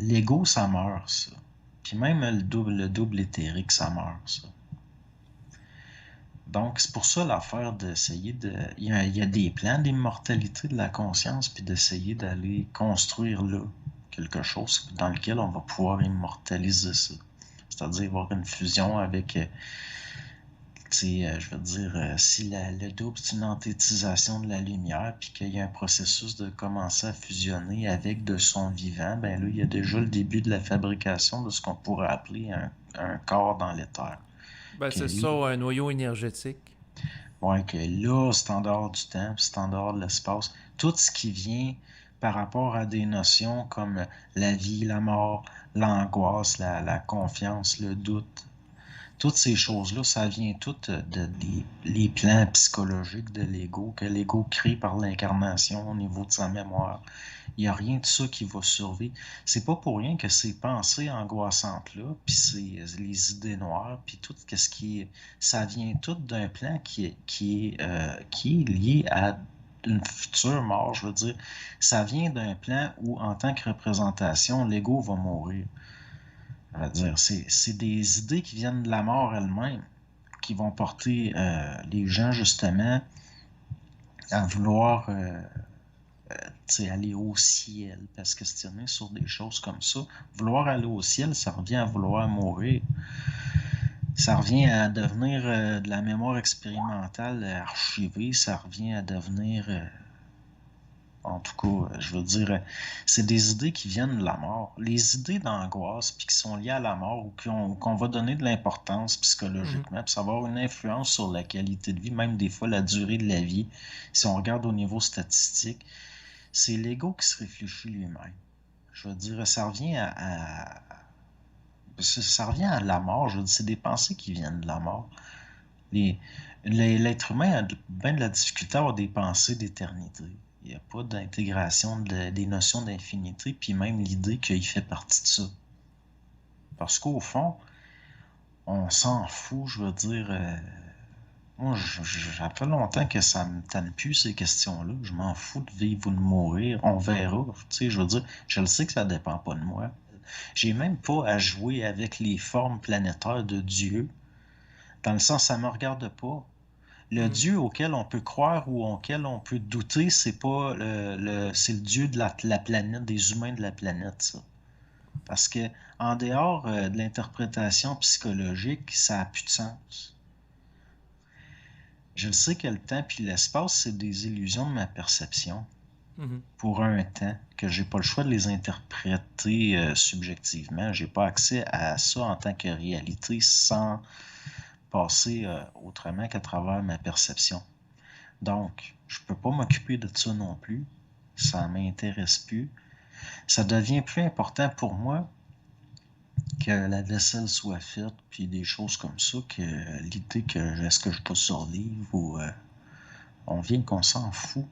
l'ego, ça meurt, ça. Puis même le double éthérique, ça meurt, ça. Donc, c'est pour ça l'affaire d'essayer de... il y a des plans d'immortalité de la conscience, puis d'essayer d'aller construire là quelque chose dans lequel on va pouvoir immortaliser ça. C'est-à-dire avoir une fusion avec, je veux dire, si le double c'est une enthétisation de la lumière, puis qu'il y a un processus de commencer à fusionner avec de son vivant, ben là, il y a déjà le début de la fabrication de ce qu'on pourrait appeler un corps dans l'éther. Ben, Que c'est ça, là, un noyau énergétique. ouais, que là, c'est en dehors du temps, puis c'est en dehors de l'espace. Tout ce qui vient par rapport à des notions comme la vie, la mort, l'angoisse, la confiance, le doute, toutes ces choses-là, ça vient tout les plans psychologiques de l'ego, que l'ego crée par l'incarnation au niveau de sa mémoire. Il n'y a rien de ça qui va survivre. C'est pas pour rien que ces pensées angoissantes-là, puis les idées noires, puis tout ce qui est... Ça vient tout d'un plan qui est lié à une future mort, je veux dire. Ça vient d'un plan où, en tant que représentation, l'ego va mourir. Je veux dire, c'est des idées qui viennent de la mort elle-même, qui vont porter les gens justement à vouloir aller au ciel, parce que questionner sur des choses comme ça. Vouloir aller au ciel, ça revient à vouloir mourir. Ça revient à devenir de la mémoire expérimentale archivée, ça revient à devenir en tout cas, je veux dire, c'est des idées qui viennent de la mort. Les idées d'angoisse, puis qui sont liées à la mort, ou qu'on va donner de l'importance Mhm. psychologiquement, puis ça va avoir une influence sur la qualité de vie, même des fois la durée de la vie, si on regarde au niveau statistique, c'est l'ego qui se réfléchit lui-même. Je veux dire, ça revient à la mort. Je veux dire, c'est des pensées qui viennent de la mort. Les, L'être humain a bien de la difficulté à avoir des pensées d'éternité. Il n'y a pas d'intégration des notions d'infinité, puis même l'idée qu'il fait partie de ça. Parce qu'au fond, on s'en fout, je veux dire. Moi, ça fait longtemps que ça me tanne plus ces questions-là. Je m'en fous de vivre ou de mourir. On verra. Tu sais, je veux dire, je le sais que ça dépend pas de moi. J'ai même pas à jouer avec les formes planétaires de Dieu. Dans le sens, ça me regarde pas. Le Mhm. Dieu auquel on peut croire ou auquel on peut douter, c'est pas c'est le Dieu de la planète, des humains de la planète, ça. Parce que en dehors de l'interprétation psychologique, ça n'a plus de sens. Je sais que le temps puis l'espace, c'est des illusions de ma perception Mhm. pour un temps que j'ai pas le choix de les interpréter subjectivement. J'ai pas accès à ça en tant que réalité sans passer autrement qu'à travers ma perception. Donc, je peux pas m'occuper de ça non plus. Ça m'intéresse plus. Ça devient plus important pour moi que la vaisselle soit faite, puis des choses comme ça, que l'idée que est-ce que je peux survivre ou on vient qu'on s'en fout.